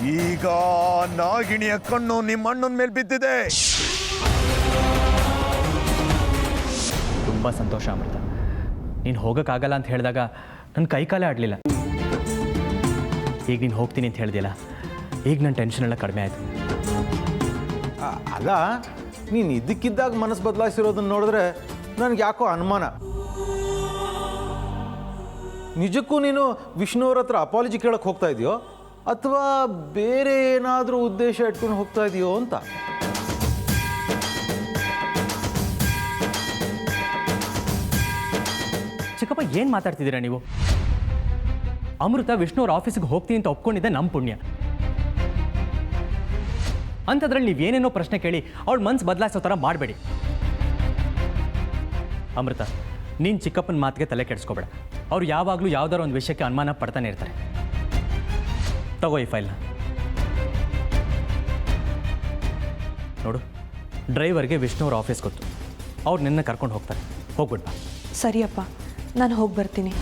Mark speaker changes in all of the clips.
Speaker 1: ಈಗ ನಾಗಿಣಿಯ ಕಣ್ಣು ನಿಮ್ಮ ಅಣ್ಣನ ಮೇಲೆ ಬಿದ್ದಿದೆ.
Speaker 2: ತುಂಬ ಸಂತೋಷ ಅಮೃತ. ನೀನು ಹೋಗೋಕ್ಕಾಗಲ್ಲ ಅಂತ ಹೇಳಿದಾಗ ನನ್ನ ಕೈಕಾಲೇ ಆಡಲಿಲ್ಲ. ಈಗ ನೀನು ಹೋಗ್ತೀನಿ ಅಂತ ಹೇಳ್ದಿಲ್ಲ, ಈಗ ನನ್ನ ಟೆನ್ಷನ್ ಎಲ್ಲ ಕಡಿಮೆ ಆಯಿತು.
Speaker 3: ಅಲ್ಲ, ನೀನು ಇದ್ದಕ್ಕಿದ್ದಾಗ ಮನಸ್ಸು ಬದಲಾಯಿಸಿರೋದನ್ನ ನೋಡಿದ್ರೆ ನನಗೆ ಯಾಕೋ ಅನುಮಾನ. ನಿಜಕ್ಕೂ ನೀನು ವಿಷ್ಣುವ್ರ ಹತ್ರ ಅಪಾಲಜಿ ಕೇಳಕ್ಕೆ ಹೋಗ್ತಾ ಇದೆಯೋ ಅಥವಾ ಬೇರೆ ಏನಾದರೂ ಉದ್ದೇಶ ಇಟ್ಕೊಂಡು ಹೋಗ್ತಾ ಇದೆಯೋ ಅಂತ.
Speaker 2: ಚಿಕ್ಕಪ್ಪ, ಏನು ಮಾತಾಡ್ತಿದ್ದೀರಾ ನೀವು? ಅಮೃತ ವಿಷ್ಣುವ್ರ ಆಫೀಸಿಗೆ ಹೋಗ್ತೀನಿ ಅಂತ ಒಪ್ಕೊಂಡಿದ್ದೆ ನಮ್ಮ ಪುಣ್ಯ. ಅಂಥದ್ರಲ್ಲಿ ನೀವೇನೇನೋ ಪ್ರಶ್ನೆ ಕೇಳಿ ಅವಳ ಮನ್ಸು ಬದಲಾಯಿಸೋ ಥರ ಮಾಡಬೇಡಿ. ಅಮೃತ, ನೀನು ಚಿಕ್ಕಪ್ಪನ ಮಾತಿಗೆ ತಲೆ ಕೆಡಿಸ್ಕೋಬೇಡ. ಅವ್ರು ಯಾವಾಗಲೂ ಯಾವುದಾದ್ರು ಒಂದು ವಿಷಯಕ್ಕೆ ಅನುಮಾನ ಪಡ್ತಾನೆ ಇರ್ತಾರೆ. ತಗೋ ಈ ಫೈಲ್ನ. ನೋಡು, ಡ್ರೈವರ್ಗೆ ವಿಷ್ಣುವ್ರ ಆಫೀಸ್ ಗೊತ್ತು. ಅವ್ರು ನಿನ್ನ ಕರ್ಕೊಂಡು ಹೋಗ್ತಾರೆ. ಹೋಗ್ಬಿಡ್ಬಾ.
Speaker 4: ಸರಿಯಪ್ಪ, ನಾನು ಹೋಗಿ ಬರ್ತೀನಿ.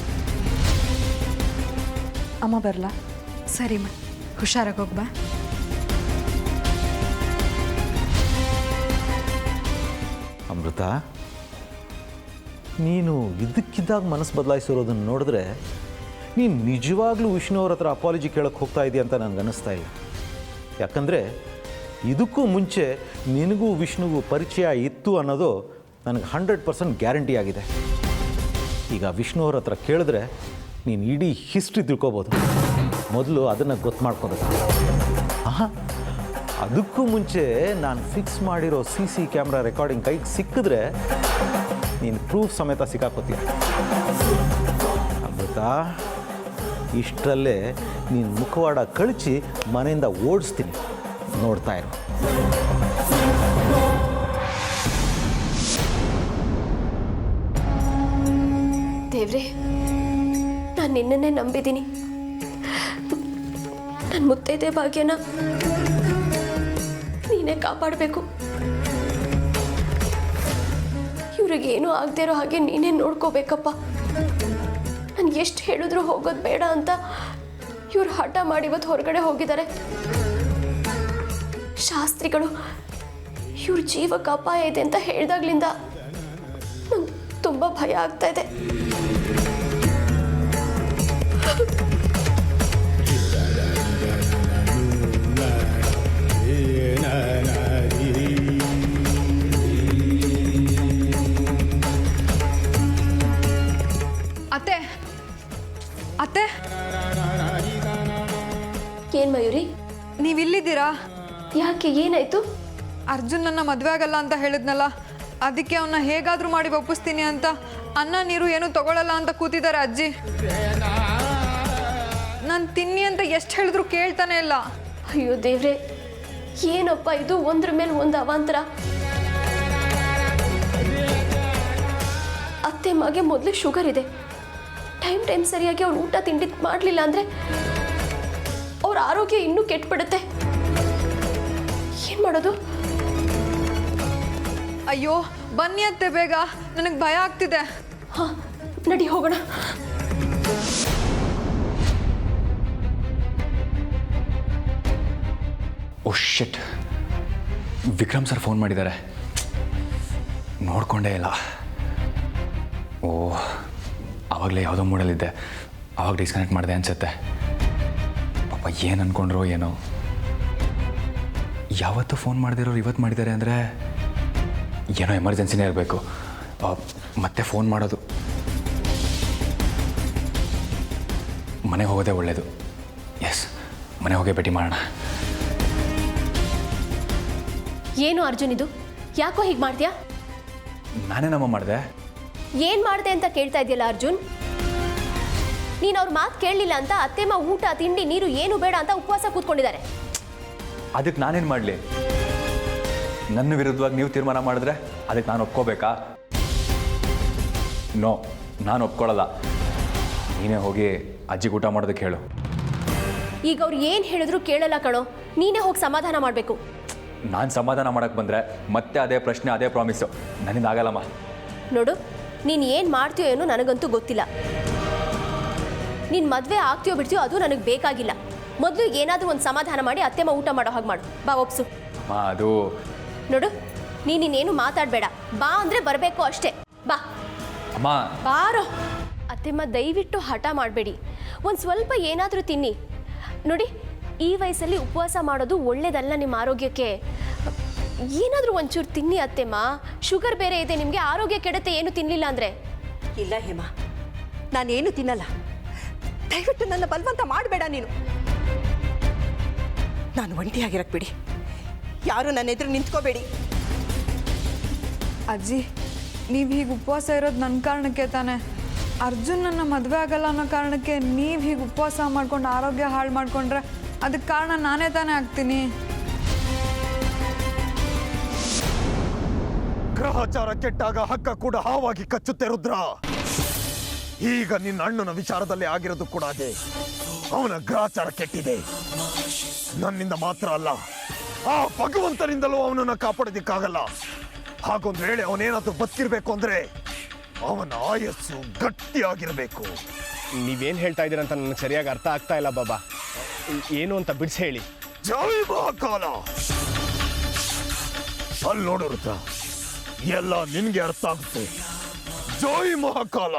Speaker 4: ಅಮ್ಮ ಬರಲಾ?
Speaker 5: ಸರಿಮ್ಮ, ಹುಷಾರಾಗಿ ಹೋಗ್ಬಾ.
Speaker 3: ಅಮೃತ, ನೀನು ಇದ್ದಕ್ಕಿದ್ದಾಗ ಮನಸ್ಸು ಬದಲಾಯಿಸಿರೋದನ್ನು ನೋಡಿದ್ರೆ ನೀನು ನಿಜವಾಗ್ಲೂ ವಿಷ್ಣುವ್ರ ಹತ್ರ ಅಪಾಲಜಿ ಕೇಳಕ್ಕೆ ಹೋಗ್ತಾ ಇದೆಯಾ ಅಂತ ನನಗೆ ಅನ್ನಿಸ್ತಾ ಇಲ್ಲ. ಯಾಕಂದರೆ ಇದಕ್ಕೂ ಮುಂಚೆ ನಿನಗೂ ವಿಷ್ಣುಗೂ ಪರಿಚಯ ಇತ್ತು ಅನ್ನೋದು ನನಗೆ 100% ಗ್ಯಾರಂಟಿ ಆಗಿದೆ. ಈಗ ವಿಷ್ಣುವ್ರ ಹತ್ರ ಕೇಳಿದ್ರೆ ನೀನು ಇಡೀ ಹಿಸ್ಟ್ರಿ ತಿಳ್ಕೊಬೋದು. ಮೊದಲು ಅದನ್ನು ಗೊತ್ತು ಮಾಡ್ಕೋಬೇಕು. ಅದಕ್ಕೂ ಮುಂಚೆ ನಾನು ಫಿಕ್ಸ್ ಮಾಡಿರೋ CC ಕ್ಯಾಮ್ರಾ ರೆಕಾರ್ಡಿಂಗ್ ಕೈಗೆ ಸಿಕ್ಕಿದ್ರೆ ನೀನು ಪ್ರೂಫ್ ಸಮೇತ ಸಿಕ್ಕಾಕೋತೀಯ. ಅಮೃತ, ಇಷ್ಟರಲ್ಲೇ ನೀನು ಮುಖವಾಡ ಕಳಚಿ ಮನೆಯಿಂದ ಓಡಿಸ್ತೀನಿ, ನೋಡ್ತಾ ಇರು.
Speaker 6: ದೇವ್ರೆ, ನಾನು ನಿನ್ನನ್ನೇ ನಂಬಿದ್ದೀನಿ. ನನ್ನ ಮುತ್ತೈದೆ ಭಾಗ್ಯನ ನೀನೇ ಕಾಪಾಡಬೇಕು. ಇವ್ರಿಗೇನು ಆಗದೆ ಇರೋ ಹಾಗೆ ನೀನೇ ನೋಡ್ಕೋಬೇಕಪ್ಪ. ನಾನು ಎಷ್ಟು ಹೇಳಿದ್ರು ಹೋಗೋದು ಬೇಡ ಅಂತ ಇವ್ರು ಹಠ ಮಾಡಿ ಇವತ್ತು ಹೊರಗಡೆ ಹೋಗಿದ್ದಾರೆ. ಶಾಸ್ತ್ರಿಗಳು ಇವ್ರ ಜೀವಕ್ಕೆ ಅಪಾಯ ಇದೆ ಅಂತ ಹೇಳ್ದಾಗ್ಲಿಂದ ನಂಗೆ ತುಂಬ ಭಯ ಆಗ್ತಾ ಇದೆ.
Speaker 5: ಅತ್ತೆ ಅತ್ತೆ,
Speaker 6: ಏನ್ ಮಯೂರಿ,
Speaker 5: ನೀವಿಲ್ಲಿದ್ದೀರಾ?
Speaker 6: ಯಾಕೆ, ಏನಾಯ್ತು?
Speaker 5: ಅರ್ಜುನ್ ನನ್ನ ಮದುವೆ ಆಗಲ್ಲ ಅಂತ ಹೇಳಿದ್ನಲ್ಲ, ಅದಕ್ಕೆ ಅವನ್ನ ಹೇಗಾದರೂ ಮಾಡಿ ಒಪ್ಪಿಸ್ತೀನಿ ಅಂತ ಅನ್ನ ನೀರು ಏನು ತಗೊಳ್ಳಲ್ಲ ಅಂತ ಕೂತಿದ್ದಾರೆ ಅಜ್ಜಿ. ನಾನು ತಿನ್ನಿ ಅಂತ ಎಷ್ಟು ಹೇಳಿದ್ರು ಕೇಳ್ತಾನೆ ಇಲ್ಲ.
Speaker 6: ಅಯ್ಯೋ ದೇವ್ರೆ, ಏನಪ್ಪ ಇದು, ಒಂದ್ರ ಮೇಲೆ ಒಂದು ಅವಾಂತರ. ಅತ್ತೆ ಮಗೆ ಮೊದಲೇ ಶುಗರ್ ಇದೆ. ಟೈಮ್ ಸರಿಯಾಗಿ ಅವ್ರು ಊಟ ತಿಂಡಿ ಮಾಡಲಿಲ್ಲ ಅಂದರೆ ಅವ್ರ ಆರೋಗ್ಯ ಇನ್ನೂ ಕೆಟ್ಬಿಡುತ್ತೆ. ಏನು ಮಾಡೋದು?
Speaker 5: ಅಯ್ಯೋ ಬನ್ನಿ ಅತ್ತೆ ಬೇಗ, ನನಗೆ ಭಯ ಆಗ್ತಿದೆ.
Speaker 6: ಹಾಂ, ನಡಿ ಹೋಗೋಣ.
Speaker 7: ಓ ಶಿಟ್, ವಿಕ್ರಮ್ ಸರ್ ಫೋನ್ ಮಾಡಿದ್ದಾರೆ. ನೋಡ್ಕೊಂಡೇ ಇಲ್ಲ. ಓ, ಆವಾಗಲೇ ಯಾವುದೋ ಮೂಡಲ್ಲಿದ್ದೆ, ಆವಾಗ ಡಿಸ್ಕನೆಕ್ಟ್ ಮಾಡಿದೆ ಅನಿಸುತ್ತೆ. ಪಾಪ ಏನು ಅಂದ್ಕೊಂಡ್ರೋ ಏನೋ. ಯಾವತ್ತೂ ಫೋನ್ ಮಾಡದಿರೋರು ಇವತ್ತು ಮಾಡಿದ್ದಾರೆ ಅಂದರೆ ಏನೋ ಎಮರ್ಜೆನ್ಸಿನೇ ಇರಬೇಕು. ಮತ್ತೆ ಫೋನ್ ಮಾಡೋದು, ಮನೆಗೆ ಹೋಗೋದೇ ಒಳ್ಳೆಯದು. ಎಸ್, ಮನೆ ಹೋಗೇ ಭೇಟಿ ಮಾಡೋಣ.
Speaker 6: ಏನು ಅರ್ಜುನ್ ಇದು? ಯಾಕೋ ಹೀಗೆ ಮಾಡ್ತೀಯಾ?
Speaker 7: ನಾನೇನಮ್ಮ ಮಾಡಿದೆ?
Speaker 6: ಏನು ಮಾಡಿದೆ ಅಂತ ಕೇಳ್ತಾ ಇದೆಯಲ್ಲ ಅರ್ಜುನ್. ನೀನು ಅವ್ರ ಮಾತು ಕೇಳಲಿಲ್ಲ ಅಂತ ಅತ್ತೆಮ್ಮ ಊಟ ತಿಂಡಿ ನೀರು ಏನು ಬೇಡ ಅಂತ ಉಪವಾಸ ಕೂತ್ಕೊಂಡಿದ್ದಾರೆ.
Speaker 7: ಅದಕ್ಕೆ ನಾನೇನು ಮಾಡಲಿ? ನನ್ನ ವಿರುದ್ಧವಾಗಿ ನೀವು ತೀರ್ಮಾನ ಮಾಡಿದ್ರೆ ಅದಕ್ಕೆ ನಾನು ಒಪ್ಕೋಬೇಕಾ? ನೋ, ನಾನು ಒಪ್ಕೊಳ್ಳಲ್ಲ. ನೀನೇ ಹೋಗಿ ಅಜ್ಜಿಗೆ ಊಟ ಮಾಡೋದಕ್ಕೆ ಹೇಳು.
Speaker 6: ಈಗ ಅವ್ರು ಏನು ಹೇಳಿದ್ರು ಕೇಳಲ್ಲ ಕಣೋ, ನೀನೇ ಹೋಗಿ ಸಮಾಧಾನ ಮಾಡಬೇಕು.
Speaker 7: ನಾನು ಸಮಾಧಾನ ಮಾಡೋಕ್ಕೆ ಬಂದರೆ ಮತ್ತೆ ಅದೇ ಪ್ರಶ್ನೆ, ಅದೇ ಪ್ರಾಮಿಸು. ನನ್ನಿಂದ ಆಗಲ್ಲಮ್ಮ.
Speaker 6: ನೋಡು, ನೀನು ಏನು ಮಾಡ್ತೀಯೋ ಏನೋ ನನಗಂತೂ ಗೊತ್ತಿಲ್ಲ. ನೀನು ಮದುವೆ ಆಗ್ತೀಯೋ ಬಿಡ್ತೀಯೋ ಅದು ನನಗೆ ಬೇಕಾಗಿಲ್ಲ. ಮೊದಲು ಏನಾದರೂ ಒಂದು ಸಮಾಧಾನ ಮಾಡಿ ಅತ್ತೆಮ್ಮ ಊಟ ಮಾಡೋ ಹಾಗೆ ಮಾಡು. ಬಾ ಒಪ್ಸು.
Speaker 7: ಅಮ್ಮ ಅದು
Speaker 6: ನೋಡು, ನೀನೇನು ಮಾತಾಡಬೇಡ. ಬಾ ಅಂದರೆ ಬರಬೇಕು ಅಷ್ಟೇ. ಬಾ
Speaker 7: ಅಮ್ಮ.
Speaker 6: ಬಾರೋ. ಅತ್ತೆಮ್ಮ ದಯವಿಟ್ಟು ಹಠ ಮಾಡಬೇಡಿ. ಒಂದು ಸ್ವಲ್ಪ ಏನಾದರೂ ತಿನ್ನಿ. ನೋಡಿ, ಈ ವಯಸ್ಸಲ್ಲಿ ಉಪವಾಸ ಮಾಡೋದು ಒಳ್ಳೇದಲ್ಲ ನಿಮ್ಮ ಆರೋಗ್ಯಕ್ಕೆ. ಏನಾದರೂ ಒಂಚೂರು ತಿನ್ನಿ ಅತ್ತೆಮ್ಮ. ಶುಗರ್ ಬೇರೆ ಇದೆ ನಿಮಗೆ, ಆರೋಗ್ಯ ಕೆಡುತ್ತೆ ಏನು ತಿನ್ನಲಿಲ್ಲ ಅಂದರೆ.
Speaker 8: ಇಲ್ಲ ಹೇಮ, ನಾನೇನು ತಿನ್ನಲ್ಲ. ದಯವಿಟ್ಟು ನನ್ನ ಬಲವಂತ ಮಾಡಬೇಡ ನೀನು. ನಾನು ಒಂಟಿಯಾಗಿರಕ್ಕೆ ಬಿಡಿ. ಯಾರು ನನ್ನ ಎದುರು ನಿಂತ್ಕೋಬೇಡಿ.
Speaker 5: ಅಜ್ಜಿ, ನೀವು ಹೀಗೆ ಉಪವಾಸ ಇರೋದು ನನ್ನ ಕಾರಣಕ್ಕೆ ತಾನೆ. ಅರ್ಜುನ್ ನನ್ನ ಮದುವೆ ಆಗಲ್ಲ ಅನ್ನೋ ಕಾರಣಕ್ಕೆ ನೀವು ಹೀಗೆ ಉಪವಾಸ ಮಾಡ್ಕೊಂಡು ಆರೋಗ್ಯ ಹಾಳು ಮಾಡಿಕೊಂಡ್ರೆ ಅದಕ್ಕೆ ಕಾರಣ ನಾನೇ ತಾನೇ ಆಗ್ತೀನಿ.
Speaker 1: ಗ್ರಹಚಾರ ಕೆಟ್ಟಾಗ ಹಕ್ಕ ಕೂಡ ಹಾವಾಗಿ ಕಚ್ಚುತ್ತೆ ರುದ್ರ. ಈಗ ನಿನ್ನ ಅಣ್ಣನ ವಿಚಾರದಲ್ಲಿ ಆಗಿರೋದು ಕೂಡ ಅದೇ. ಅವನ ಗ್ರಹಚಾರ ಕೆಟ್ಟಿದೆ. ನನ್ನಿಂದ ಮಾತ್ರ ಅಲ್ಲ, ಆ ಭಗವಂತನಿಂದಲೂ ಅವನನ್ನ ಕಾಪಾಡೋದಿಕ್ಕಾಗಲ್ಲ. ಹಾಗೊಂದು ವೇಳೆ ಅವನೇನಾದ್ರೂ ಬದುಕಿರ್ಬೇಕು ಅಂದ್ರೆ ಅವನ ಆಯಸ್ಸು ಗಟ್ಟಿಯಾಗಿರ್ಬೇಕು.
Speaker 9: ನೀವೇನು ಹೇಳ್ತಾ ಇದ್ದೀರ ಅಂತ ನನಗೆ ಸರಿಯಾಗಿ ಅರ್ಥ ಆಗ್ತಾ ಇಲ್ಲ ಬಾಬಾ. ಏನು ಅಂತ ಬಿಡಿಸಿ ಹೇಳಿ.
Speaker 1: ಜೈ ಮಹಾಕಾಲ. ಅಲ್ಲಿ ನೋಡು ರುದ್ರ, ಎಲ್ಲ ನಿನ್ಗೆ ಅರ್ಥ ಆಗುತ್ತೆ. ಜೈ ಮಹಾಕಾಲ.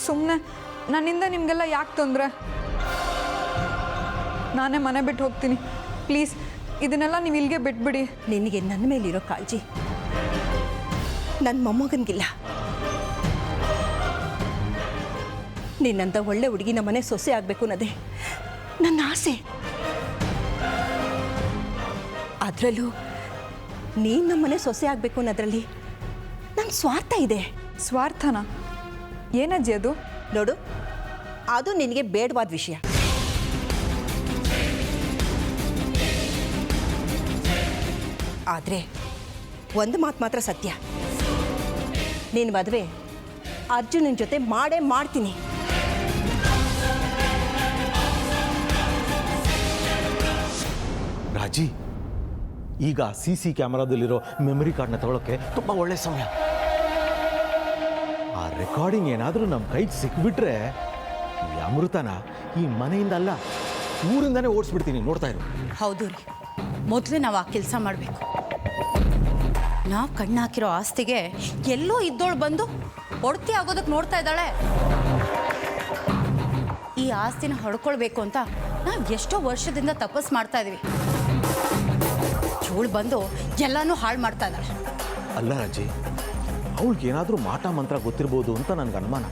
Speaker 5: ಸುಮ್ಮನೆ ನನ್ನಿಂದ ನಿಮಗೆಲ್ಲ ಯಾಕೆ ತೊಂದರೆ? ನಾನೇ ಮನೆ ಬಿಟ್ಟು ಹೋಗ್ತೀನಿ. ಪ್ಲೀಸ್, ಇದನ್ನೆಲ್ಲ ನೀವು ಇಲ್ಲಿಗೆ ಬಿಟ್ಬಿಡಿ.
Speaker 8: ನಿನಗೆ ನನ್ನ ಮೇಲಿರೋ ಕಾಳಜಿ ನನ್ನ ಮೊಮ್ಮಗನಿಗಿಲ್ಲ. ನಿನ್ನಂತ ಒಳ್ಳೆ ಹುಡುಗಿ ನಮ್ಮ ಮನೆ ಸೊಸೆ ಆಗಬೇಕು ಅನ್ನೋದೇ ನನ್ನ ಆಸೆ. ಅದರಲ್ಲೂ ನೀನು ನಮ್ಮ ಮನೆ ಸೊಸೆ ಆಗಬೇಕು ಅನ್ನೋದ್ರಲ್ಲಿ ನನ್ನ ಸ್ವಾರ್ಥ ಇದೆ.
Speaker 5: ಸ್ವಾರ್ಥನ? ಏನಜ್ಜಿ ಅದು?
Speaker 8: ನೋಡು, ಅದು ನಿನಗೆ ಬೇಡವಾದ ವಿಷಯ. ಆದರೆ ಒಂದು ಮಾತು ಮಾತ್ರ ಸತ್ಯ, ನೀನು ಮದುವೆ ಅರ್ಜುನನ ಜೊತೆ ಮಾಡೇ ಮಾಡ್ತೀನಿ.
Speaker 3: ರಾಜಿ, ಈಗ CC ಕ್ಯಾಮರಾದಲ್ಲಿರೋ ಮೆಮೊರಿ ಕಾರ್ಡ್ನ ತಗೊಳ್ಳೋಕ್ಕೆ ತುಂಬ ಒಳ್ಳೆ ಸಮಯ. ಆ ರೆಕಾರ್ಡಿಂಗ್ ಏನಾದರೂ ನಮ್ಮ ಕೈಗೆ ಸಿಕ್ಬಿಟ್ರೆ ಈ ಅಮೃತನ ಈ ಮನೆಯಿಂದ ಅಲ್ಲ, ಊರಿಂದನೇ ಓಡಿಸ್ಬಿಡ್ತೀನಿ. ನೋಡ್ತಾ ಇರು.
Speaker 10: ಹೌದು ರೀ, ಮೊದಲು ನಾವು ಆ ಕೆಲಸ ಮಾಡಬೇಕು. ನಾವು ಕಣ್ಣು ಹಾಕಿರೋ ಆಸ್ತಿಗೆ ಎಲ್ಲೋ ಇದ್ದೋಳು ಬಂದು ಒಡ್ತಿ ಆಗೋದಕ್ಕೆ ನೋಡ್ತಾ ಇದ್ದಾಳೆ. ಈ ಆಸ್ತಿನ ಹೊಡ್ಕೊಳ್ಬೇಕು ಅಂತ ನಾವು ಎಷ್ಟೋ ವರ್ಷದಿಂದ ತಪಸ್ ಮಾಡ್ತಾ ಇದೀವಿ. ಇವಳು ಬಂದು ಎಲ್ಲನೂ ಹಾಳು ಮಾಡ್ತಾ ಇದ್ದಾಳೆ.
Speaker 3: ಅಲ್ಲ ರಾಜಿ, ಅವಳಿಗೆ ಏನಾದರೂ ಮಾಟ ಮಂತ್ರ ಗೊತ್ತಿರ್ಬೋದು ಅಂತ ನನಗೆ ಅನುಮಾನ.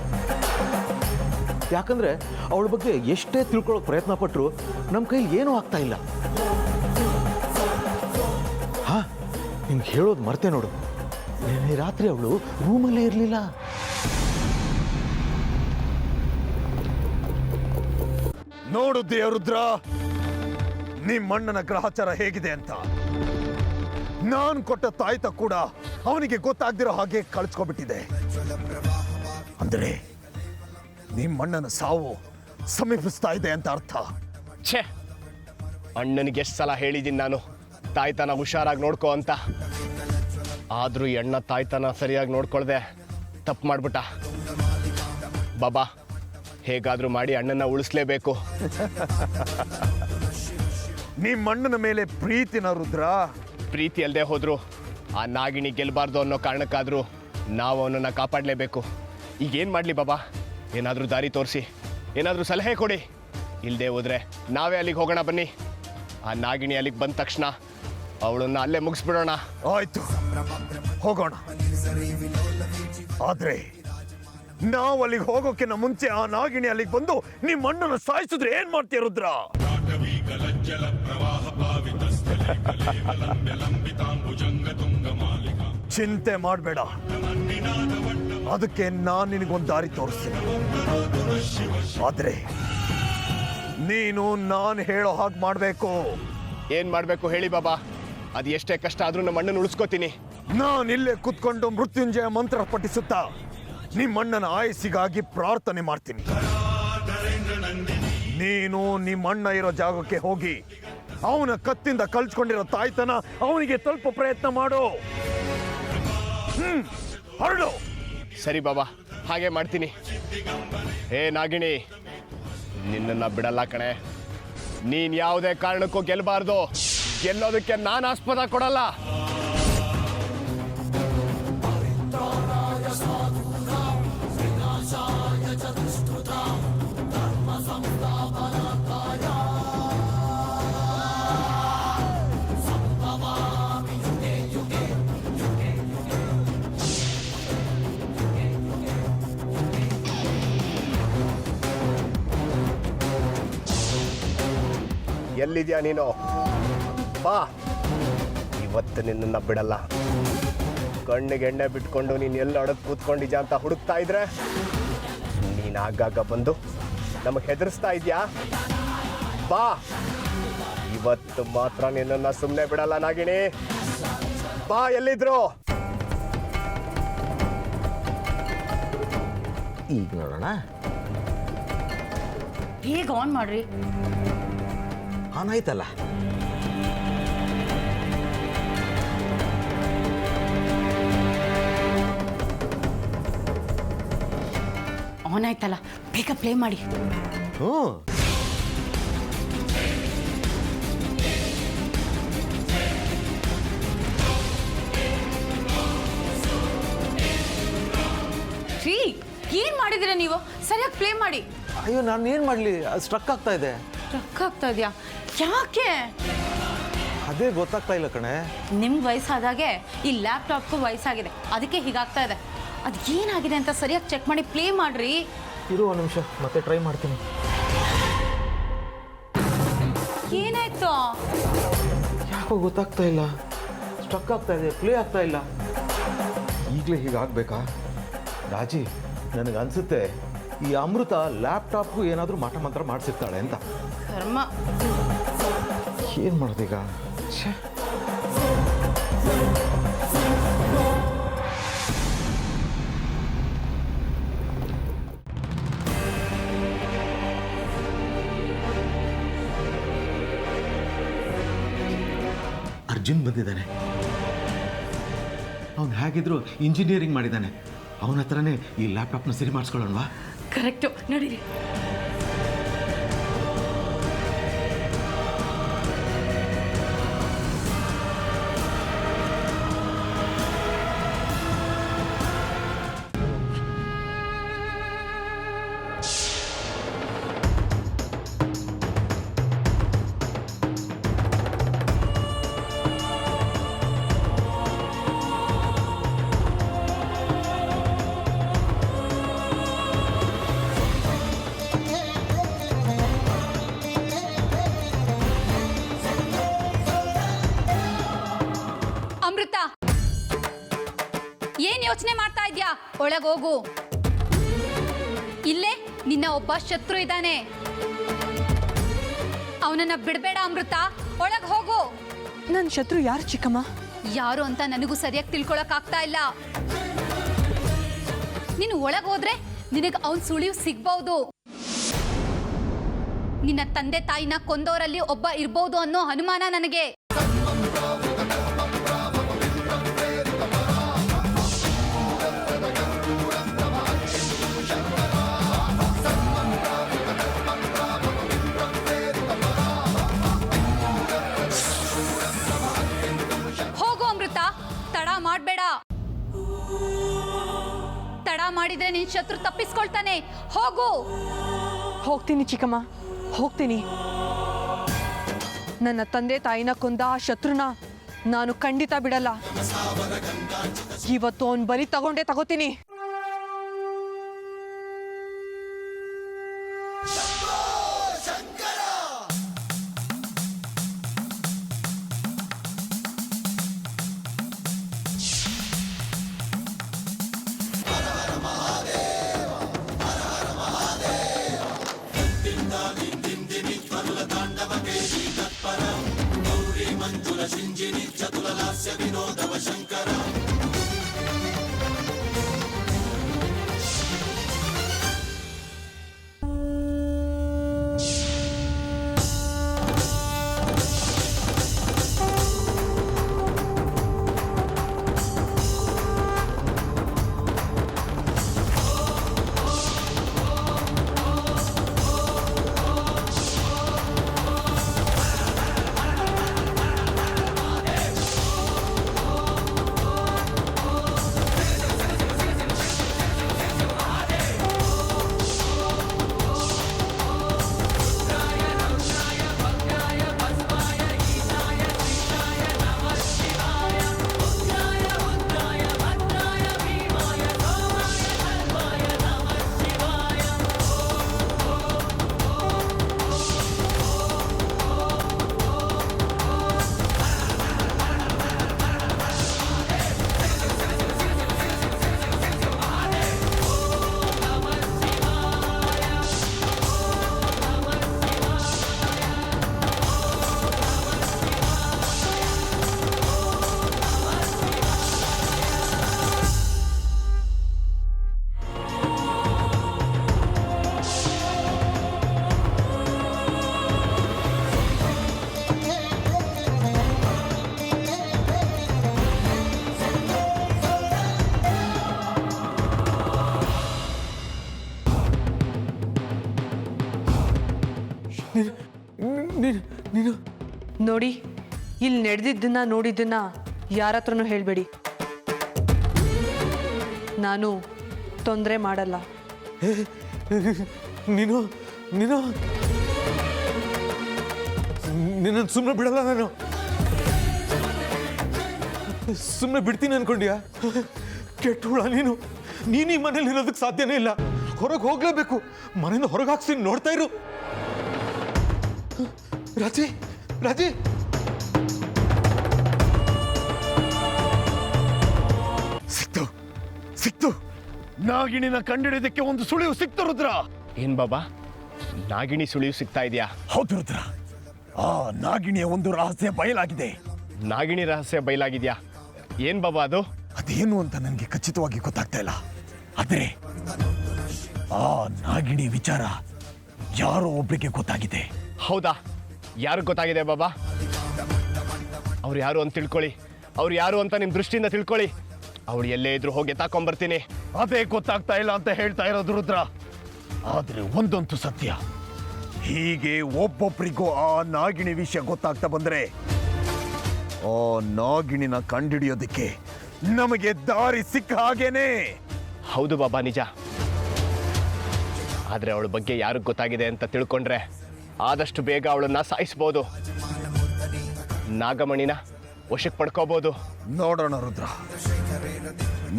Speaker 3: ಯಾಕಂದರೆ ಅವಳ ಬಗ್ಗೆ ಎಷ್ಟೇ ತಿಳ್ಕೊಳ್ಳೋಕೆ ಪ್ರಯತ್ನ ಪಟ್ಟರು ನಮ್ಮ ಕೈಲಿ ಏನೂ ಆಗ್ತಾ ಇಲ್ಲ. ಹಾಂ, ನಿಮ್ಗೆ ಹೇಳೋದು ಮರ್ತೆ ನೋಡು, ನಿನ್ನೆ ರಾತ್ರಿ ಅವಳು ರೂಮಲ್ಲೇ ಇರಲಿಲ್ಲ.
Speaker 1: ನೋಡು ದೇವರುದ್ರ, ನಿಮ್ಮಣ್ಣನ ಗ್ರಹಚಾರ ಹೇಗಿದೆ ಅಂತ. ನಾನು ಕೊಟ್ಟ ತಾಯ್ತ ಕೂಡ ಅವನಿಗೆ ಗೊತ್ತಾಗ್ದಿರೋ ಹಾಗೆ ಕಳಿಸ್ಕೊಬಿಟ್ಟಿದೆ. ಅಂದ್ರೆ ನಿಮ್ಮಣ್ಣನ ಸಾವು ಸಮೀಪಿಸ್ತಾ ಇದೆ ಅಂತ ಅರ್ಥ.
Speaker 9: ಛೇ, ಅಣ್ಣನಿಗೆ ಎಷ್ಟು ಸಲ ಹೇಳಿದ್ದೀನಿ ನಾನು ತಾಯ್ತನ ಹುಷಾರಾಗಿ ನೋಡ್ಕೋ ಅಂತ. ಆದರೂ ಈ ಅಣ್ಣ ತಾಯ್ತನ ಸರಿಯಾಗಿ ನೋಡ್ಕೊಳ್ದೆ ತಪ್ಪು ಮಾಡ್ಬಿಟ್ಟ. ಬಾಬಾ, ಹೇಗಾದರೂ ಮಾಡಿ ಅಣ್ಣನ ಉಳಿಸ್ಲೇಬೇಕು.
Speaker 1: ನಿಮ್ಮಣ್ಣನ ಮೇಲೆ ಪ್ರೀತಿನ ರುದ್ರ?
Speaker 9: ಪ್ರೀತಿ ಅಲ್ಲದೆ ಹೋದ್ರು ಆ ನಾಗಿಣಿ ಗೆಲ್ಲಬಾರ್ದು ಅನ್ನೋ ಕಾರಣಕ್ಕಾದರೂ ನಾವು ಅವನನ್ನು ಕಾಪಾಡಲೇಬೇಕು. ಈಗೇನು ಮಾಡಲಿ ಬಾಬಾ? ಏನಾದರೂ ದಾರಿ ತೋರಿಸಿ, ಏನಾದರೂ ಸಲಹೆ ಕೊಡಿ. ಇಲ್ಲದೆ ಹೋದರೆ ನಾವೇ ಅಲ್ಲಿಗೆ ಹೋಗೋಣ ಬನ್ನಿ. ಆ ನಾಗಿಣಿ ಅಲ್ಲಿಗೆ ಬಂದ ತಕ್ಷಣ ಅವಳನ್ನು ಅಲ್ಲೇ ಮುಗಿಸ್ಬಿಡೋಣ.
Speaker 1: ಆಯ್ತು, ಹೋಗೋಣ. ಆದ್ರೆ ನಾವು ಅಲ್ಲಿಗೆ ಹೋಗೋಕ್ಕಿಂತ ಮುಂಚೆ ಆ ನಾಗಿಣಿ ಅಲ್ಲಿಗೆ ಬಂದು ನಿಮ್ಮ ಅಣ್ಣನ ಸಾಯಿಸಿದ್ರೆ ಏನ್ ಮಾಡ್ತೀಯ ರುದ್ರ? ಚಿಂತೆ ಮಾಡಬೇಡ, ಅದಕ್ಕೆ ನಾನು ನಿನಗೊಂದು ದಾರಿ ತೋರಿಸ್ತೀನಿ. ಆದ್ರೆ ನೀನು ನಾನು ಹೇಳೋ ಹಾಗೆ ಮಾಡಬೇಕು.
Speaker 9: ಏನು ಮಾಡಬೇಕು ಹೇಳಿ ಬಾಬಾ? ಅದು ಎಷ್ಟೇ ಕಷ್ಟ ಆದರೂ ನಮ್ಮ ಅಣ್ಣನ ಉಳಿಸ್ಕೋತೀನಿ.
Speaker 1: ನಾನಿಲ್ಲೇ ಕುತ್ಕೊಂಡು ಮೃತ್ಯುಂಜಯ ಮಂತ್ರ ಪಠಿಸುತ್ತಾ ನಿಮ್ಮಣ್ಣನ ಆಯಸ್ಸಿಗಾಗಿ ಪ್ರಾರ್ಥನೆ ಮಾಡ್ತೀನಿ. ನೀನು ನಿಮ್ಮ ಅಣ್ಣ ಇರೋ ಜಾಗಕ್ಕೆ ಹೋಗಿ ಅವನ ಕತ್ತಿಂದ ಕಲ್ಸ್ಕೊಂಡಿರೋ ತಾಯ್ತನ ಅವನಿಗೆ ತಲುಪೋ ಪ್ರಯತ್ನ ಮಾಡು. ಹೊರಡು.
Speaker 9: ಸರಿ ಬಾಬಾ, ಹಾಗೆ ಮಾಡ್ತೀನಿ. ಏ ನಾಗಿಣಿ, ನಿನ್ನನ್ನ ಬಿಡಲ್ಲ ಕಣೆ. ನೀನ್ ಯಾವುದೇ ಕಾರಣಕ್ಕೂ ಗೆಲ್ಲಬಾರ್ದು. ಗೆಲ್ಲೋದಕ್ಕೆ ನಾನು ಆಸ್ಪದ ಕೊಡಲ್ಲ. ಎಲ್ಲಿದ್ಯಾ ನೀನು? ಬಾ, ಇವತ್ತು ನಿನ್ನನ್ನು ಬಿಡಲ್ಲ. ಕಣ್ಣಿಗೆ ಎಣ್ಣೆ ಬಿಟ್ಕೊಂಡು ನೀನು ಎಲ್ಲ ಅಡಗ್ ಕೂತ್ಕೊಂಡಿದ್ಯಾ ಅಂತ ಹುಡುಕ್ತಾ ಇದ್ರೆ ನೀನು ಆಗಾಗ ಬಂದು ನಮಗೆ ಹೆದರಿಸ್ತಾ ಇದೆಯಾ? ಬಾ, ಇವತ್ತು ಮಾತ್ರ ನಿನ್ನನ್ನು ಸುಮ್ಮನೆ ಬಿಡಲ್ಲ ನಾಗಿಣಿ. ಬಾ, ಎಲ್ಲಿದ್ರು?
Speaker 3: ಈಗ ನೋಡೋಣ.
Speaker 10: ಹೇಗೆ ಆನ್ ಮಾಡ್ರಿ?
Speaker 3: ಆನ್ ಆಯ್ತಲ್ಲ.
Speaker 10: ಆನ್ ಆಯ್ತಲ್ಲ, ಬೇಗ ಪ್ಲೇ ಮಾಡಿ.
Speaker 3: ಹ್ಞೂ.
Speaker 10: ಛೀ, ಏನ್ ಮಾಡಿದಿರ ನೀವು? ಸರಿಯಾಗಿ ಪ್ಲೇ ಮಾಡಿ.
Speaker 3: ಅಯ್ಯೋ, ನಾನು ಏನು ಮಾಡಲಿ, ಅದು ಸ್ಟ್ರಕ್ ಆಗ್ತಾ ಇದೆ.
Speaker 10: ಸ್ಟ್ರಕ್ ಆಗ್ತಾ ಇದೆಯಾ? ಯಾಕೆ?
Speaker 3: ಅದೇ ಗೊತ್ತಾಗ್ತಾ ಇಲ್ಲ ಕಣೆ.
Speaker 10: ನಿಮ್ಗೆ ವಯಸ್ಸಾದಾಗೆ ಈ ಲ್ಯಾಪ್ಟಾಪ್ಗೂ ವಯಸ್ಸಾಗಿದೆ, ಅದಕ್ಕೆ ಹೀಗಾಗ್ತಾ ಇದೆ. ಅದು ಏನಾಗಿದೆ ಅಂತ ಸರಿಯಾಗಿ ಚೆಕ್ ಮಾಡಿ ಪ್ಲೇ ಮಾಡ್ರಿ.
Speaker 3: ಇರು ಒಂದು ನಿಮಿಷ, ಮತ್ತೆ ಟ್ರೈ ಮಾಡ್ತೀನಿ.
Speaker 10: ಏನಾಯ್ತು?
Speaker 3: ಯಾಕೋ ಗೊತ್ತಾಗ್ತಾ ಇಲ್ಲ, ಸ್ಟ್ರಕ್ ಆಗ್ತಾ ಇದೆ, ಪ್ಲೇ ಆಗ್ತಾ ಇಲ್ಲ. ಈಗಲೇ ಹೀಗಾಗಬೇಕಾ? ರಾಜಿ, ನನಗನ್ಸುತ್ತೆ ಈ ಅಮೃತ ಲ್ಯಾಪ್ಟಾಪ್ಗೂ ಏನಾದರೂ ಮಾಟ ಮಂತ್ರ ಮಾಡಿಸಿರ್ತಾಳೆ ಅಂತ.
Speaker 10: ಕರ್ಮ.
Speaker 3: ಏನು ಮಾಡೋದೀಗ? ಛೇ. ಅರ್ಜುನ್ ಬಂದಿದ್ದಾನೆ. ಅವನು ಹೇಗಿದ್ರು ಇಂಜಿನಿಯರಿಂಗ್ ಮಾಡಿದ್ದಾನೆ. ಅವನ ಹತ್ರನೇ ಈ ಲ್ಯಾಪ್ಟಾಪ್ನ ಸರಿ ಮಾಡಿಸ್ಕೊಳ್ಳೋಣವಾ?
Speaker 10: ಕರೆಕ್ಟು, ನಡೀರಿ.
Speaker 11: ಅಮೃತ, ಏನ್ ಯೋಚನೆ ಮಾಡ್ತಾ ಇದ್ಯಾ? ಒಳಗೋಗು. ಇಲ್ಲೇ ನಿನ್ನ ಒಬ್ಬ ಶತ್ರು ಇದ್ದಾನೆ, ಅವನನ್ನ ಬಿಡಬೇಡ. ಅಮೃತ, ಒಳಗ್ ಹೋಗು.
Speaker 4: ನನ್ನ ಶತ್ರು ಯಾರು ಚಿಕ್ಕಮ್ಮ?
Speaker 11: ಯಾರು ಅಂತ ನನಗೂ ಸರಿಯಾಗಿ ತಿಳ್ಕೊಳಕ್ ಆಗ್ತಾ ಇಲ್ಲ. ನೀನು ಒಳಗ್ ಹೋದ್ರೆ ನಿನಗೆ ಅವನ್ ಸುಳಿವು ಸಿಗ್ಬಹುದು. ನಿನ್ನ ತಂದೆ ತಾಯಿನ ಕೊಂದವರಲ್ಲಿ ಒಬ್ಬ ಇರ್ಬೋದು ಅನ್ನೋ ಅನುಮಾನ ನನಗೆ. ಹೋಗು ಅಮೃತ, ತಡ ಮಾಡ್ಬೇಡ. ತಡ ಮಾಡಿದ್ರೆ ನಿನ್ ಶತ್ರು ತಪ್ಪಿಸ್ಕೊಳ್ತಾನೆ. ಹೋಗು.
Speaker 4: ಹೋಗ್ತೀನಿ ಚಿಕ್ಕಮ್ಮ, ಹೋಗ್ತೀನಿ. ನನ್ನ ತಂದೆ ತಾಯಿನ ಕೊಂದ ಆ ಶತ್ರುನ ನಾನು ಖಂಡಿತ ಬಿಡಲ್ಲ. ಇವತ್ತು ಅವನ್ ಬಲಿ ತಗೊಂಡೇ ತಗೋತೀನಿ.
Speaker 3: ನೀನು
Speaker 4: ನೋಡಿ, ಇಲ್ಲಿ ನಡೆದಿದ್ದನ್ನ ನೋಡಿದ್ದನ್ನ ಯಾರ ಹತ್ರನೂ ಹೇಳಬೇಡಿ. ನಾನು ತೊಂದರೆ ಮಾಡಲ್ಲ.
Speaker 3: ನೀನು ನೀನು ನಿನ್ನನ್ನು ಸುಮ್ಮನೆ ಬಿಡಲ್ಲ. ನಾನು ಸುಮ್ಮನೆ ಬಿಡ್ತೀನಿ ಅನ್ಕೊಂಡ್ಯಾ? ಕೆಟ್ಟುಳ ನೀನು. ನೀನು ಈ ಮನೇಲಿ ಇರೋದಕ್ಕೆ ಸಾಧ್ಯನೇ ಇಲ್ಲ. ಹೊರಗೆ ಹೋಗ್ಲೇಬೇಕು. ಮನೆಯಿಂದ ಹೊರಗೆ ಹಾಕ್ಸ್ತೀನಿ, ನೋಡ್ತಾ ಇರು. ರಾಜಿ, ರಾಜಿ,
Speaker 1: ಸಿಕ್ತು. ನಾಗಿಣಿನ ಕಂಡಿಡಿಯೋದಕ್ಕೆ ಒಂದು ಸುಳಿವು ಸಿಕ್ತು ರುದ್ರ.
Speaker 9: ಏನ್ ಬಾಬಾ, ನಾಗಿಣಿ ಸುಳಿವು ಸಿಗ್ತಾ ಇದೆಯಾ?
Speaker 1: ಹೌದು ರುದ್ರ, ಆ ನಾಗಿಣಿಯ ಒಂದು ರಹಸ್ಯ ಬಯಲಾಗಿದೆ.
Speaker 9: ನಾಗಿಣಿ ರಹಸ್ಯ ಬಯಲಾಗಿದ್ಯಾ? ಏನ್ ಬಾಬಾ ಅದು?
Speaker 1: ಅದೇನು ಅಂತ ನನಗೆ ಖಚಿತವಾಗಿ ಗೊತ್ತಾಗ್ತಾ ಇಲ್ಲ. ಆದರೆ ಆ ನಾಗಿಣಿ ವಿಚಾರ ಯಾರೋ ಒಬ್ಬರಿಗೆ ಗೊತ್ತಾಗಿದೆ.
Speaker 9: ಹೌದಾ? ಯಾರು ಗೊತ್ತಾಗಿದೆ ಬಾಬಾ? ಅವ್ರು ಯಾರು ಅಂತ ತಿಳ್ಕೊಳ್ಳಿ. ಅವ್ರು ಯಾರು ಅಂತ ನಿಮ್ಮ ದೃಷ್ಟಿಯಿಂದ ತಿಳ್ಕೊಳ್ಳಿ. ಅವಳು ಎಲ್ಲೇ ಇದ್ರು ಹೋಗಿ ಎತ್ತಾಕೊಂಡ್ಬರ್ತೀನಿ.
Speaker 1: ಅದೇ ಗೊತ್ತಾಗ್ತಾ ಇಲ್ಲ ಅಂತ ಹೇಳ್ತಾ ಇರೋದು ರುದ್ರ. ಆದ್ರೆ ಒಂದಂತೂ ಸತ್ಯ, ಹೀಗೆ ಒಬ್ಬೊಬ್ಬರಿಗೂ ಆ ನಾಗಿಣಿ ವಿಷಯ ಗೊತ್ತಾಗ್ತಾ ಬಂದ್ರೆ ಆ ನಾಗಿಣಿನ ಕಂಡಿಡಿಯೋದಕ್ಕೆ ನಮಗೆ ದಾರಿ ಸಿಕ್ಕ ಹಾಗೇನೆ.
Speaker 9: ಹೌದು ಬಾಬಾ, ನಿಜ. ಆದ್ರೆ ಅವಳ ಬಗ್ಗೆ ಯಾರಿಗೆ ಗೊತ್ತಾಗಿದೆ ಅಂತ ತಿಳ್ಕೊಂಡ್ರೆ ಆದಷ್ಟು ಬೇಗ ಅವಳನ್ನ ಸಾಯಿಸ್ಬೋದು, ನಾಗಮಣಿನ ವಶಕ್ಕೆ ಪಡ್ಕೋಬಹುದು.
Speaker 1: ನೋಡೋಣ ರುದ್ರ,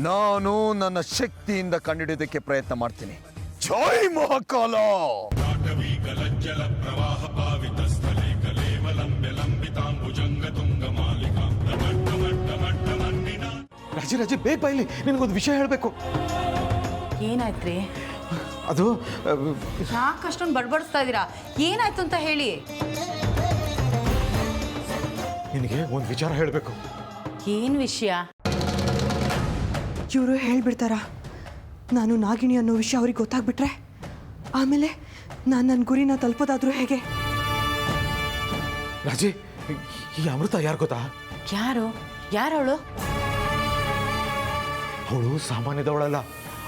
Speaker 1: ನಾನು ನನ್ನ ಶಕ್ತಿಯಿಂದ ಕಂಡಿಡಿಯೋದಕ್ಕೆ ಪ್ರಯತ್ನ ಮಾಡ್ತೀನಿ. ಜೈ ಮಹಾಕಾಲ.
Speaker 3: ರಾಜಿ, ರಾಜಿ, ಬೇಗ ಬಾ ಇಲ್ಲಿ. ನಿನಗೊಂದು ವಿಷಯ ಹೇಳಬೇಕು.
Speaker 10: ಏನಾಯ್ತ್ರಿ?
Speaker 3: ಅದು
Speaker 10: ಯಾಕೆ ಅಷ್ಟೊಂದು ಬಡ್ಬಡಿಸ್ತಾ ಇದ್ದೀರಾ? ಏನಾಯ್ತು ಅಂತ ಹೇಳಿ.
Speaker 3: ನಿನಗೆ ಒಂದು ವಿಚಾರ ಹೇಳಬೇಕು.
Speaker 10: ಏನು ವಿಷಯ?
Speaker 4: ಇವರು ಹೇಳ್ಬಿಡ್ತಾರ, ನಾನು ನಾಗಿಣಿ ಅನ್ನೋ ವಿಷಯ ಅವ್ರಿಗೆ ಗೊತ್ತಾಗ್ಬಿಟ್ರೆ ಆಮೇಲೆ ನಾನು ನನ್ನ ಗುರಿನ ತಲುಪೋದಾದ್ರೂ ಹೇಗೆ?
Speaker 3: ರಾಜಿ, ಈ ಅಮೃತ ಯಾರು ಗೊತ್ತಾ?
Speaker 10: ಯಾರು? ಯಾರವಳು?
Speaker 3: ಅವಳು ಸಾಮಾನ್ಯದವಳಲ್ಲ.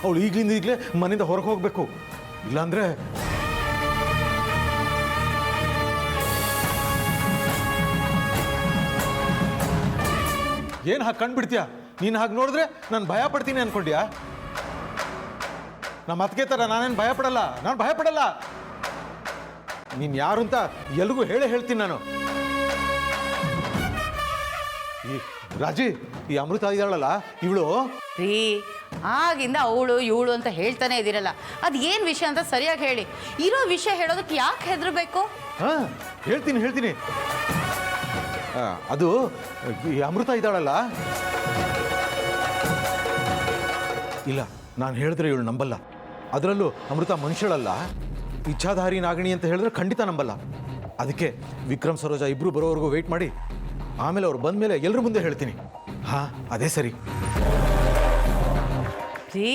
Speaker 3: ಅವಳು ಈಗಲಿಂದ ಈಗಲೇ ಮನೆಯಿಂದ ಹೊರಗೆ ಹೋಗ್ಬೇಕು. ಇಲ್ಲಾಂದ್ರೆ ಏನು ಹಾಗೆ ಕಂಡ್ಬಿಡ್ತೀಯ? ನೀನು ಹಾಗೆ ನೋಡಿದ್ರೆ ನಾನು ಭಯ ಪಡ್ತೀನಿ ಅನ್ಕೊಂಡ್ಯಾ? ನಮ್ಮ ಅತ್ತಿಗೆ ಥರ ನಾನೇನು ಭಯ ಪಡಲ್ಲ. ನಾನು ಭಯ ಪಡಲ್ಲ. ನೀನು ಯಾರು ಅಂತ ಎಲ್ರಿಗೂ ಹೇಳ್ತೀನಿ ನಾನು. ಈ ರಾಜಿ, ಈ ಅಮೃತ ಇದ್ದಾಳಲ್ಲ ಇವಳು.
Speaker 10: ರೀ, ಆಗಿಂದ ಅವಳು ಇವಳು ಅಂತ ಹೇಳ್ತಾನೆ ಇದ್ದೀರಲ್ಲ, ಅದು ಏನು ವಿಷಯ ಅಂತ ಸರಿಯಾಗಿ ಹೇಳಿ. ಇರೋ ವಿಷಯ ಹೇಳೋದಕ್ಕೆ ಯಾಕೆ ಹೆದರಬೇಕು?
Speaker 3: ಹಾಂ, ಹೇಳ್ತೀನಿ. ಅದು ಈ ಅಮೃತ ಇದ್ದಾಳಲ್ಲ, ಇಲ್ಲ ನಾನು ಹೇಳಿದ್ರೆ ಇವಳು ನಂಬಲ್ಲ. ಅದರಲ್ಲೂ ಅಮೃತ ಮನುಷ್ಯಳಲ್ಲ, ಇಚ್ಛಾಧಾರಿ ನಾಗಿಣಿ ಅಂತ ಹೇಳಿದ್ರೆ ಖಂಡಿತ ನಂಬಲ್ಲ. ಅದಕ್ಕೆ ವಿಕ್ರಮ್ ಸರೋಜಾ ಇಬ್ರು ಬರೋವರೆಗೂ ವೆಯ್ಟ್ ಮಾಡಿ ಆಮೇಲೆ ಅವ್ರು ಬಂದ ಮೇಲೆ ಎಲ್ಲರ ಮುಂದೆ ಹೇಳ್ತೀನಿ. ಹಾಂ, ಅದೇ ಸರಿ.
Speaker 10: ರೀ,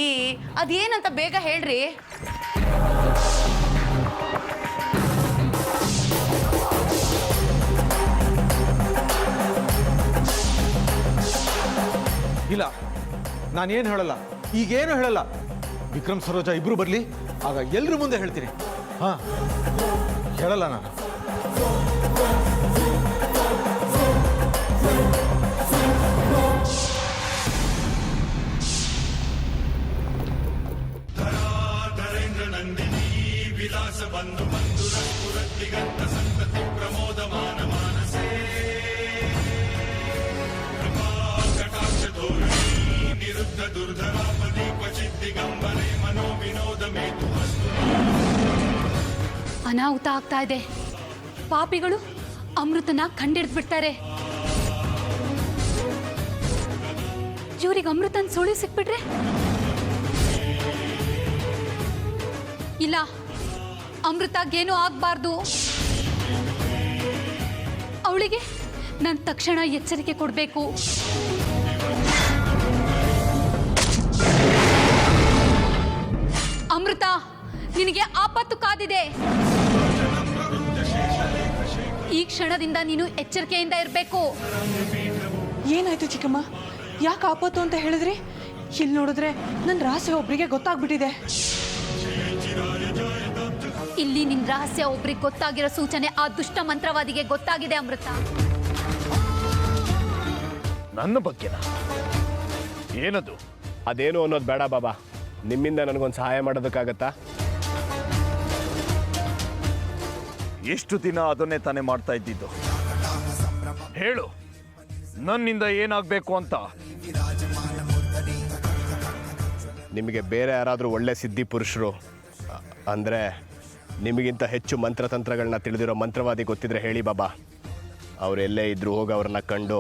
Speaker 10: ಅದೇನಂತ ಬೇಗ ಹೇಳ್ರಿ.
Speaker 3: ಇಲ್ಲ, ನಾನೇನು ಹೇಳಲ್ಲ, ಈಗೇನು ಹೇಳಲ್ಲ. ವಿಕ್ರಮ್ ಸರೋಜಾ ಇಬ್ರು ಬರಲಿ, ಆಗ ಎಲ್ಲರ ಮುಂದೆ ಹೇಳ್ತೀನಿ. ಹಾಂ, ಹೇಳಲ್ಲ ನಾನು.
Speaker 11: ಅನಾಹುತ ಆಗ್ತಾ ಇದೆ. ಪಾಪಿಗಳು ಅಮೃತನ ಕಂಡಿಡ್ದ್ಬಿಡ್ತಾರೆ. ಇವ್ರಿಗೆ ಅಮೃತನ ಸುಳಿವು ಸಿಕ್ಬಿಟ್ರೆ? ಇಲ್ಲ, ಅಮೃತಗೇನೂ ಆಗ್ಬಾರ್ದು. ಅವಳಿಗೆ ನಾನು ತಕ್ಷಣ ಎಚ್ಚರಿಕೆ ಕೊಡಬೇಕು. ಅಮೃತ, ನಿನಗೆ ಆಪತ್ತು ಕಾದಿದೆ. ಈ ಕ್ಷಣದಿಂದ ನೀನು ಎಚ್ಚರಿಕೆಯಿಂದ ಇರಬೇಕು.
Speaker 4: ಏನಾಯ್ತು ಚಿಕ್ಕಮ್ಮ? ಯಾಕೆ ಆಪತ್ತು ಅಂತ ಹೇಳಿದ್ರಿ? ಇಲ್ಲಿ ನೋಡಿದ್ರೆ ನನ್ನ ರಹಸ್ಯ ಒಬ್ಬರಿಗೆ ಗೊತ್ತಾಗ್ಬಿಟ್ಟಿದೆ.
Speaker 11: ಇಲ್ಲಿ ನಿನ್ ರಹಸ್ಯ ಒಬ್ರಿಗೆ ಗೊತ್ತಾಗಿರೋ ಸೂಚನೆ ಆ ದುಷ್ಟ ಮಂತ್ರವಾದಿಗೆ ಗೊತ್ತಾಗಿದೆ ಅಮೃತ.
Speaker 1: ನನ್ನ ಬಗ್ಗೆನಾ? ಏನದು?
Speaker 9: ಅದೇನು ಅನ್ನೋದು ಬೇಡ ಬಾಬಾ. ನಿಮ್ಮಿಂದ ನನಗೊಂದು ಸಹಾಯ ಮಾಡೋದಕ್ಕಾಗತ್ತಾ?
Speaker 1: ಎಷ್ಟು ದಿನ ಅದನ್ನೇ ತಾನೇ ಮಾಡ್ತಾ ಇದ್ದಿದ್ದು? ಹೇಳು, ನನ್ನಿಂದ ಏನಾಗಬೇಕು ಅಂತ.
Speaker 9: ನಿಮಗೆ ಬೇರೆ ಯಾರಾದರೂ ಒಳ್ಳೆ ಸಿದ್ಧಿ ಪುರುಷರು ಅಂದರೆ ನಿಮಗಿಂತ ಹೆಚ್ಚು ಮಂತ್ರತಂತ್ರಗಳನ್ನ ತಿಳಿದಿರೋ ಮಂತ್ರವಾದಿ ಗೊತ್ತಿದ್ರೆ ಹೇಳಿ ಬಾಬಾ. ಅವರೆಲ್ಲೇ ಇದ್ರೂ ಹೋಗಿ ಅವ್ರನ್ನ ಕಂಡು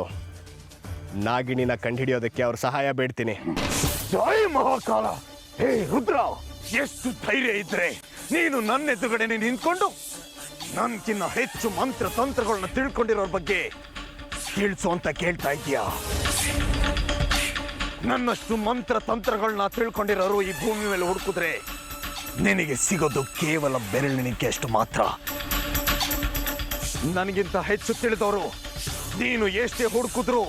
Speaker 9: ನಾಗಿಣಿನ ಕಂಡುಹಿಡಿಯೋದಕ್ಕೆ ಅವ್ರ ಸಹಾಯ ಬೇಡ್ತೀನಿ.
Speaker 1: ಜೈ ಮಹಾಕಾಲ! ಹೇ ರುದ್ರ, ಎಷ್ಟು ಧೈರ್ಯ ಇದ್ರೆ ನೀನು ನನ್ನ ಎದುರುಗಡೆ ನಿಂತ್ಕೊಂಡು ನನ್ಕಿನ್ನ ಹೆಚ್ಚು ಮಂತ್ರ ತಂತ್ರಗಳನ್ನ ತಿಳ್ಕೊಂಡಿರೋರ ಬಗ್ಗೆ ತಿಳಿಸು ಅಂತ ಕೇಳ್ತಾ ಇದೀಯಾ? ನನ್ನಷ್ಟು ಮಂತ್ರ ತಂತ್ರಗಳನ್ನ ತಿಳ್ಕೊಂಡಿರೋರು ಈ ಭೂಮಿ ಮೇಲೆ ಹುಡುಕಿದ್ರೆ ನಿನಗೆ ಸಿಗೋದು ಕೇವಲ ಬೆರಳಿನಿಕೆ ಅಷ್ಟು ಮಾತ್ರ. ನನಗಿಂತ ಹೆಚ್ಚು ತಿಳಿದವರು ನೀನು ಎಷ್ಟೇ ಹುಡುಕಿದ್ರು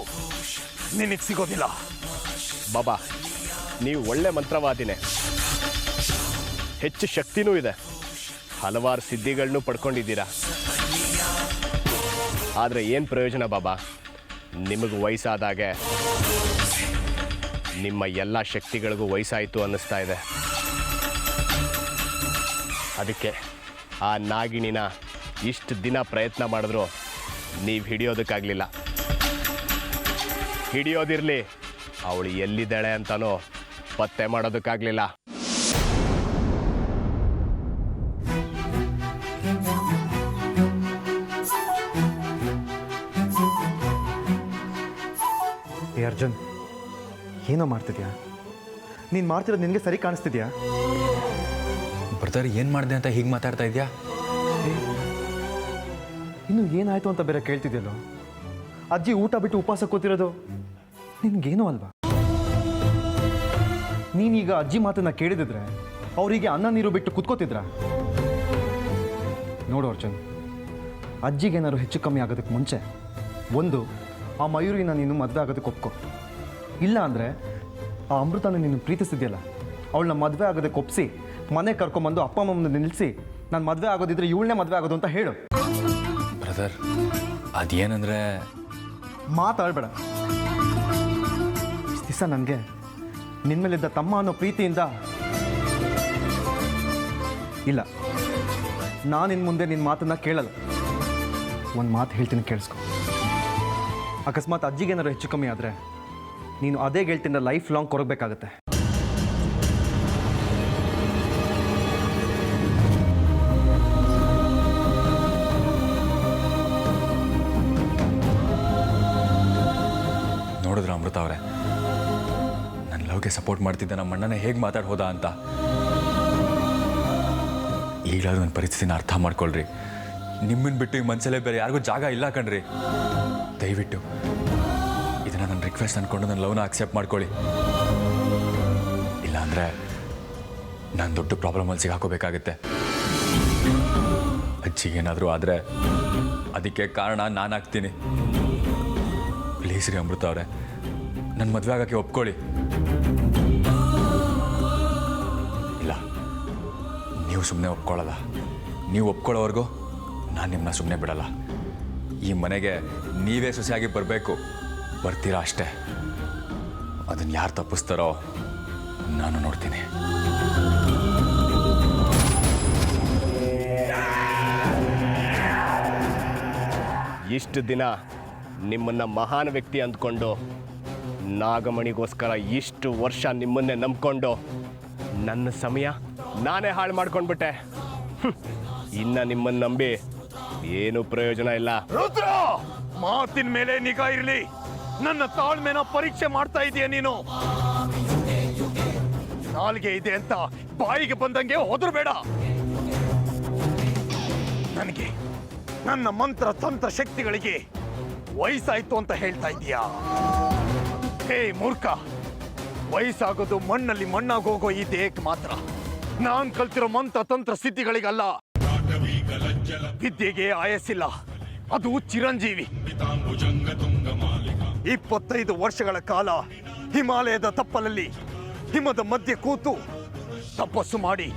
Speaker 1: ನಿನಗೆ ಸಿಗೋದಿಲ್ಲ.
Speaker 9: ಬಾಬಾ, ನೀವು ಒಳ್ಳೆ ಮಂತ್ರವಾದಿನೇ, ಹೆಚ್ಚು ಶಕ್ತಿನೂ ಇದೆ, ಹಲವಾರು ಸಿದ್ಧಿಗಳನ್ನೂ ಪಡ್ಕೊಂಡಿದ್ದೀರಾ. ಆದರೆ ಏನು ಪ್ರಯೋಜನ ಬಾಬಾ? ನಿಮಗೆ ವಯಸ್ಸಾದಾಗೆ ನಿಮ್ಮ ಎಲ್ಲ ಶಕ್ತಿಗಳಿಗೂ ವಯಸ್ಸಾಯಿತು ಅನ್ನಿಸ್ತಾ ಇದೆ. ಅದಕ್ಕೆ ಆ ನಾಗಿಣಿನ ಇಷ್ಟು ದಿನ ಪ್ರಯತ್ನ ಮಾಡಿದ್ರು ನೀವು ಹಿಡಿಯೋದಕ್ಕಾಗಲಿಲ್ಲ. ಹಿಡಿಯೋದಿರಲಿ, ಅವಳು ಎಲ್ಲಿದ್ದಾಳೆ ಅಂತನೋ ಪತ್ತೆ ಮಾಡೋದಕ್ಕಾಗಲಿಲ್ಲ.
Speaker 12: ಏ ಅರ್ಜುನ್, ಏನೋ ಮಾಡ್ತಿದ್ಯಾ? ನೀನು ಮಾಡ್ತಿರೋದು ನಿನಗೆ ಸರಿ ಕಾಣಿಸ್ತಿದ್ಯಾ?
Speaker 7: ಬ್ರದರ್, ಏನು ಮಾಡಿದೆ ಅಂತ ಹೀಗೆ ಮಾತಾಡ್ತಾ ಇದೆಯಾ?
Speaker 12: ಇನ್ನು ಏನಾಯ್ತು ಅಂತ ಬೇರೆ ಕೇಳ್ತಿದ್ಯಲ್ಲೋ? ಅಜ್ಜಿ ಊಟ ಬಿಟ್ಟು ಉಪವಾಸ ಕೂತಿರೋದು ನಿನ್ಗೇನೋ ಅಲ್ವಾ? ನೀನೀಗ ಅಜ್ಜಿ ಮಾತನ್ನ ಕೇಳಿದಿದ್ರೆ ಅವರಿಗೆ ಅನ್ನ ನೀರು ಬಿಟ್ಟು ಕುತ್ಕೋತಿದ್ರ? ನೋಡು ಅರ್ಜುನ್, ಅಜ್ಜಿಗೇನಾದ್ರು ಹೆಚ್ಚು ಕಮ್ಮಿ ಆಗೋದಕ್ಕೆ ಮುಂಚೆ ಒಂದು ಆ ಮಯೂರಿನ ನೀನು ಮದುವೆ ಆಗೋದಕ್ಕೆ ಒಪ್ಕೊ. ಇಲ್ಲ ಅಂದರೆ ಆ ಅಮೃತನ ನೀನು ಪ್ರೀತಿಸಿದ್ಯಲ್ಲ, ಅವಳನ್ನ ಮದುವೆ ಆಗೋದಕ್ಕೆ ಒಪ್ಪಿಸಿ ಮನೆ ಕರ್ಕೊಂಬಂದು ಅಪ್ಪ ಅಮ್ಮನ ನಿಲ್ಲಿಸಿ ನಾನು ಮದುವೆ ಆಗೋದಿದ್ರೆ ಇವಳನ್ನೇ ಮದುವೆ ಆಗೋದು ಅಂತ ಹೇಳು.
Speaker 7: ಬ್ರದರ್, ಅದೇನಂದರೆ
Speaker 12: ಮಾತಾಡಬೇಡ. ಇಷ್ಟು ದಿವಸ ನನಗೆ ನಿನ್ನ ಮೇಲಿದ್ದ ತಮ್ಮ ಅನ್ನೋ ಪ್ರೀತಿಯಿಂದ ಇಲ್ಲ, ನಾನು ಇನ್ನು ಮುಂದೆ ನಿನ್ನ ಮಾತನ್ನ ಕೇಳಲ್ಲ. ಒಂದು ಮಾತು ಹೇಳ್ತೀನಿ, ಕೇಳಿಸ್ಕೊ. ಅಕಸ್ಮಾತ್ ಅಜ್ಜಿಗೇನಾದ್ರು ಹೆಚ್ಚು ಕಮ್ಮಿ ಆದರೆ ನೀನು ಅದೇ ಗೆಲ್ತಿಂದ ಲೈಫ್ ಲಾಂಗ್ ಕೊರಗಬೇಕಾಗತ್ತೆ.
Speaker 7: ನೋಡಿದ್ರ ಅಮೃತ ಅವರೇ, ನನ್ನ ಲವ್ಗೆ ಸಪೋರ್ಟ್ ಮಾಡ್ತಿದ್ದ ನಮ್ಮ ಅಣ್ಣನೇ ಹೇಗೆ ಮಾತಾಡ್ಬೋದ ಅಂತ. ಈಗಲಾದ್ರೂ ನನ್ನ ಪರಿಸ್ಥಿತಿನ ಅರ್ಥ ಮಾಡ್ಕೊಳ್ರಿ. ನಿಮ್ಮನ್ನು ಬಿಟ್ಟು ಈ ಮನಸ್ಸಲ್ಲೇ ಬೇರೆ ಯಾರಿಗೂ ಜಾಗ ಇಲ್ಲ ಕಣ್ರಿ. ದಯವಿಟ್ಟು ಇದನ್ನು ನನ್ನ ರಿಕ್ವೆಸ್ಟ್ ಅಂದ್ಕೊಂಡು ನನ್ನ ಲವ್ನ ಅಕ್ಸೆಪ್ಟ್ ಮಾಡ್ಕೊಳ್ಳಿ. ಇಲ್ಲಾಂದರೆ ನಾನು ದೊಡ್ಡ ಪ್ರಾಬ್ಲಮಲ್ಲಿ ಸಿಗಾಕೋಬೇಕಾಗತ್ತೆ. ಅಜ್ಜಿಗೇನಾದರೂ ಆದರೆ ಅದಕ್ಕೆ ಕಾರಣ ನಾನಾಗ್ತೀನಿ. ಪ್ಲೀಸ್ ರೀ ಅಮೃತ ಅವರೇ, ನನ್ನ ಮದುವೆ ಆಗೋಕ್ಕೆ ಒಪ್ಕೊಳ್ಳಿ. ಇಲ್ಲ, ನೀವು ಸುಮ್ಮನೆ ಒಪ್ಕೊಳ್ಳಲ್ಲ. ನೀವು ಒಪ್ಕೊಳ್ಳೋವರೆಗೂ ನಾನು ನಿಮ್ಮನ್ನ ಸುಮ್ಮನೆ ಬಿಡಲ್ಲ. ಈ ಮನೆಗೆ ನೀವೇ ಸೊಸೆಯಾಗಿ ಬರಬೇಕು. ಬರ್ತೀರಾ ಅಷ್ಟೇ. ಅದನ್ನು ಯಾರು ತಪ್ಪಿಸ್ತಾರೋ ನಾನು ನೋಡ್ತೀನಿ.
Speaker 9: ಇಷ್ಟು ದಿನ ನಿಮ್ಮನ್ನು ಮಹಾನ್ ವ್ಯಕ್ತಿ ಅಂದ್ಕೊಂಡು, ನಾಗಮಣಿಗೋಸ್ಕರ ಇಷ್ಟು ವರ್ಷ ನಿಮ್ಮನ್ನೇ ನಂಬ್ಕೊಂಡು ನನ್ನ ಸಮಯ ನಾನೇ ಹಾಳು ಮಾಡ್ಕೊಂಡ್ಬಿಟ್ಟೆ. ಇನ್ನು ನಿಮ್ಮನ್ನು ನಂಬಿ ಏನು ಪ್ರಯೋಜನ ಇಲ್ಲ.
Speaker 1: ರುದ್ರ, ಮಾತಿನ ಮೇಲೆ ನಿಗಾ ಇರಲಿ. ನನ್ನ ತಾಳ್ಮೆನ ಪರೀಕ್ಷೆ ಮಾಡ್ತಾ ಇದೀಯ ನೀನು. ನಾಲ್ಗೆ ಇದೆ ಅಂತ ಬಾಯಿಗೆ ಬಂದಂಗೆ ಹೋದ್ರಬೇಡ. ನನಗೆ ನನ್ನ ಮಂತ್ರ ತಂತ್ರ ಶಕ್ತಿಗಳಿಗೆ ವಯಸ್ಸಾಯ್ತು ಅಂತ ಹೇಳ್ತಾ ಇದೀಯಾ? ಹೇ ಮೂರ್ಖ, ವಯಸ್ಸಾಗೋದು ಮಣ್ಣಲ್ಲಿ ಮಣ್ಣಾಗೋಗೋ ಈ ದೇಹಕ್ಕೆ ಮಾತ್ರ. ನಾನ್ ಕಲ್ತಿರೋ ಮಂತ್ರ ತಂತ್ರ ಸಿದ್ಧಿಗಳಿಗಲ್ಲ. ವಿದ್ಯೆಗೆ ಆಯಸ್ಸಿಲ್ಲ, ಅದು ಚಿರಂಜೀವಿ. 25 ವರ್ಷಗಳ ಕಾಲ ಹಿಮಾಲಯದ ತಪ್ಪಲಲ್ಲಿ ಹಿಮದ ಮಧ್ಯೆ ಕೂತು ತಪಸ್ಸು ಮಾಡಿ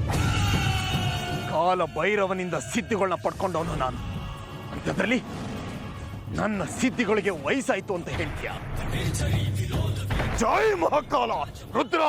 Speaker 1: ಕಾಲ ಭೈರವನಿಂದ ಸಿದ್ಧಿಗಳನ್ನ ಪಡ್ಕೊಂಡವನು ನಾನು. ಅಂಥದ್ರಲ್ಲಿ ನನ್ನ ಸಿದ್ಧಿಗಳಿಗೆ ವಯಸ್ಸಾಯ್ತು ಅಂತ ಹೇಳ್ತೀಯ? ಜೈ ಮಹಾಕಾಲ ರುದ್ರ!